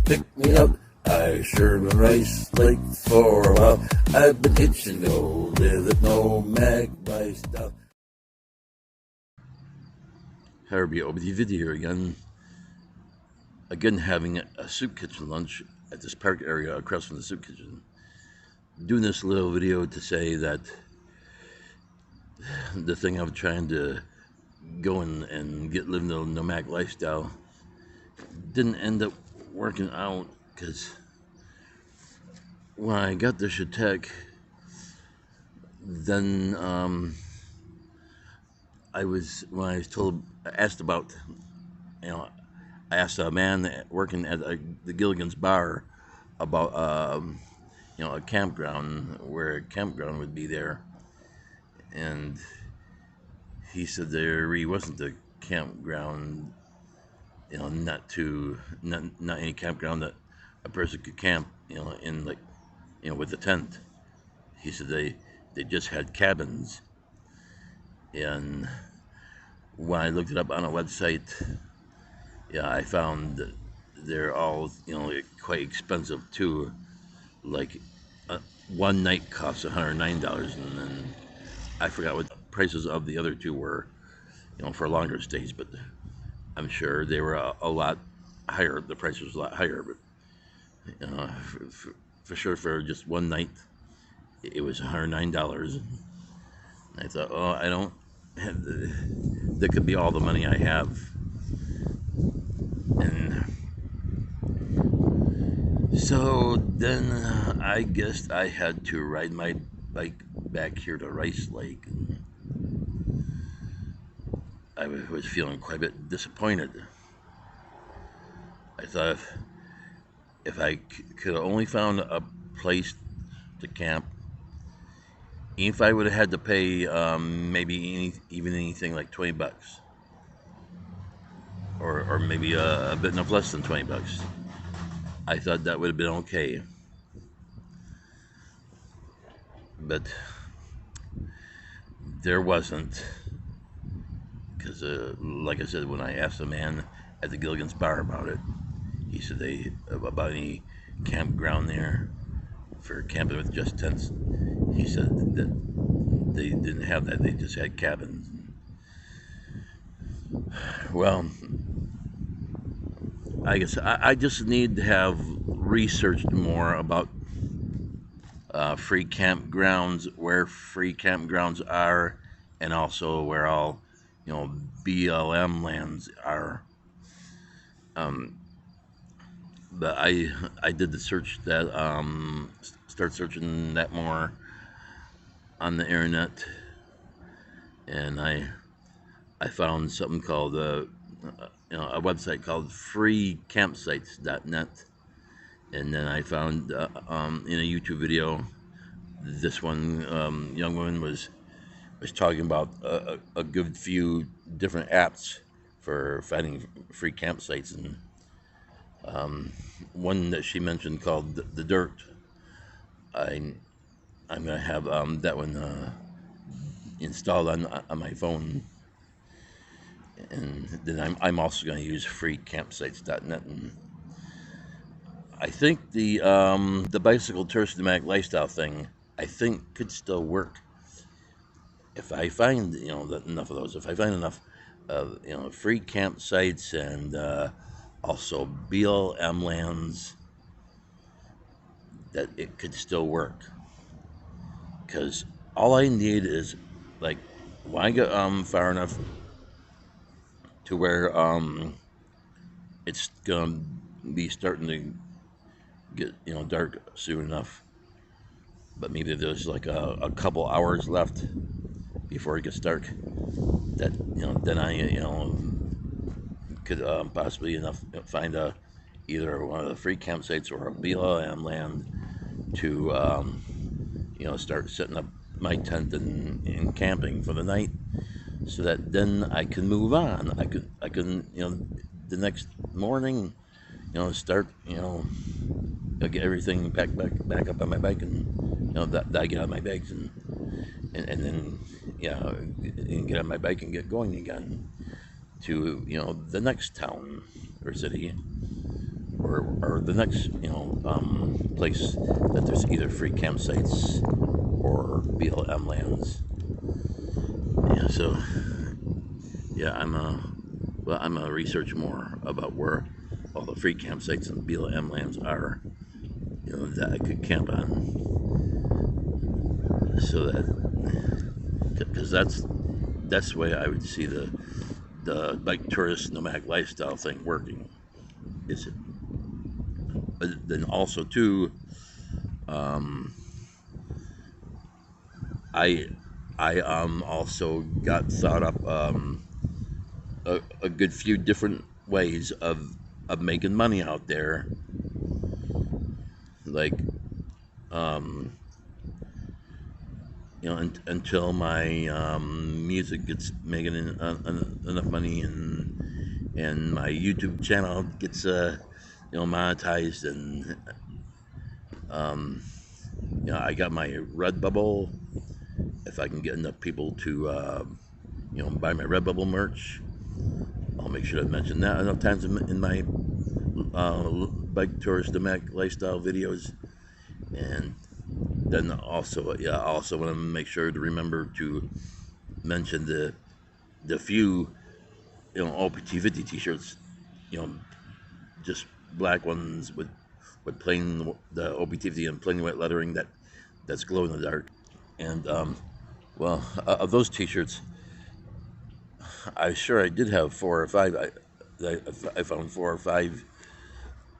pick me up. I sure been race late for a while. I've been itching to go live at no magpie stuff. Herbie over the video here again having a soup kitchen lunch at this park area across from the soup kitchen. Doing this little video to say that the thing of trying to go and get living the nomadic lifestyle didn't end up working out, because when I got the Chetek, then I asked about, I asked a man working at the Gilligan's Bar about, a campground, where a campground would be there, and he said there really wasn't a campground, not any campground that a person could camp, in, like, with a tent. He said they just had cabins. And when I looked it up on a website, I found that they're all, quite expensive too. Like, one night costs $109, and then I forgot what the prices of the other two were, for longer stays, but I'm sure they were a lot higher. The price was a lot higher, but for sure, for just one night, it was $109. And I thought, oh, I don't have that could be all the money I have. And so then I guess I had to ride my bike back here to Rice Lake. And I was feeling quite a bit disappointed. I thought if I could have only found a place to camp, even if I would have had to pay maybe even anything like $20, or maybe a bit enough less than $20, I thought that would have been okay. But there wasn't, because like I said, when I asked the man at the Gilligan's Bar about it, he said about any campground there for camping with just tents. He said that they didn't have that; they just had cabins. Well, I guess I just need to have researched more about free campgrounds, where free campgrounds are, and also where all BLM lands are. But I did the search that start searching that more on the internet, and I found something called a website called freecampsites.net, and then I found in a YouTube video, this one young woman was talking about a good few different apps for finding free campsites, and one that she mentioned called the Dirt. I'm gonna have that one installed on my phone, and then I'm also gonna use freecampsites.net. And I think the bicycle tourist nomadic lifestyle thing, I think, could still work if I find enough of those. If I find enough free campsites and also BLM lands, that it could still work. Because all I need is, like, when I get far enough to where it's gonna be starting to get dark soon enough, but maybe there's like a couple hours left before it gets dark, that then I could possibly find either one of the free campsites or a BLM land to start setting up my tent and camping for the night, so that then I can move on. I can the next morning start get everything packed back up on my bike, and that I get out my bags and then and get on my bike and get going again to the next town or city, or or the next place that there's either free campsites or BLM lands. Yeah, so yeah, I'm gonna research more about where all the free campsites and BLM lands are, that I could camp on, so that because that's the way I would see the bike tourist nomadic lifestyle thing working. Is but then also too, um, I also got thought up a good few different ways of making money out there, like um, until my music gets making enough money, and my YouTube channel gets monetized, and um, I got my Redbubble. If I can get enough people to buy my Redbubble merch, I'll make sure to mention that enough times in my bike tourist domestic lifestyle videos. And then also, yeah, I also want to make sure to remember to mention the few OPT 50 t-shirts, you know just black ones with plain the OPT 50 and plain white lettering that's glow in the dark. And well, of those t-shirts, I did have four or five. I found four or five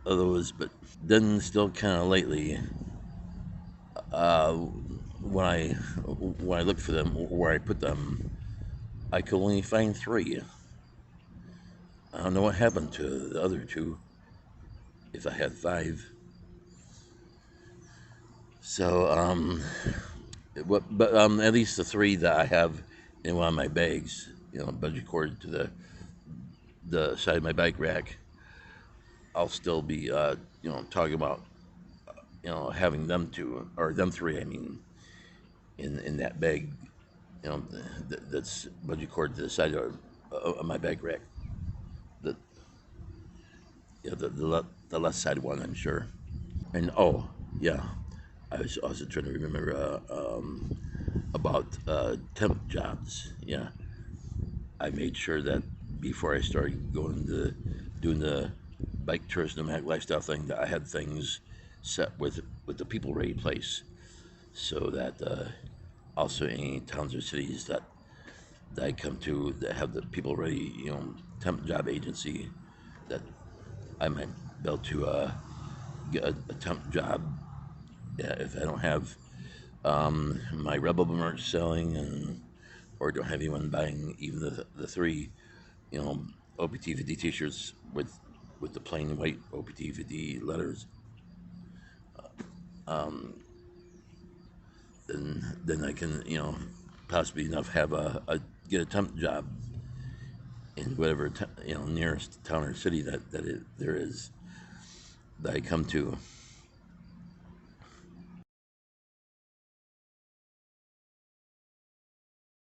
of those, but then still kind of lately, uh, when I looked for them, where I put them, I could only find three. I don't know what happened to the other two. If I had five, so but at least the three that I have in one of my bags, budget cord to the side of my bike rack, I'll still be talking about having them two or them three. I mean, in that bag, that's budget cord to the side of my bag rack. The the left side one, I'm sure. And oh yeah, I was also trying to remember about temp jobs. Yeah, I made sure that before I started going to doing the bike tourist nomadic lifestyle thing, that I had things set with the people ready place, so that also any towns or cities that I come to that have the people ready, temp job agency, that I might be able to get a temp job, if I don't have my Rebel merch selling, or don't have anyone buying even the three, you know, OPT 50 t-shirts with the plain white OPT 50 letters. Um, then I can, possibly enough have a get a temp job in whatever nearest town or city there is that I come to.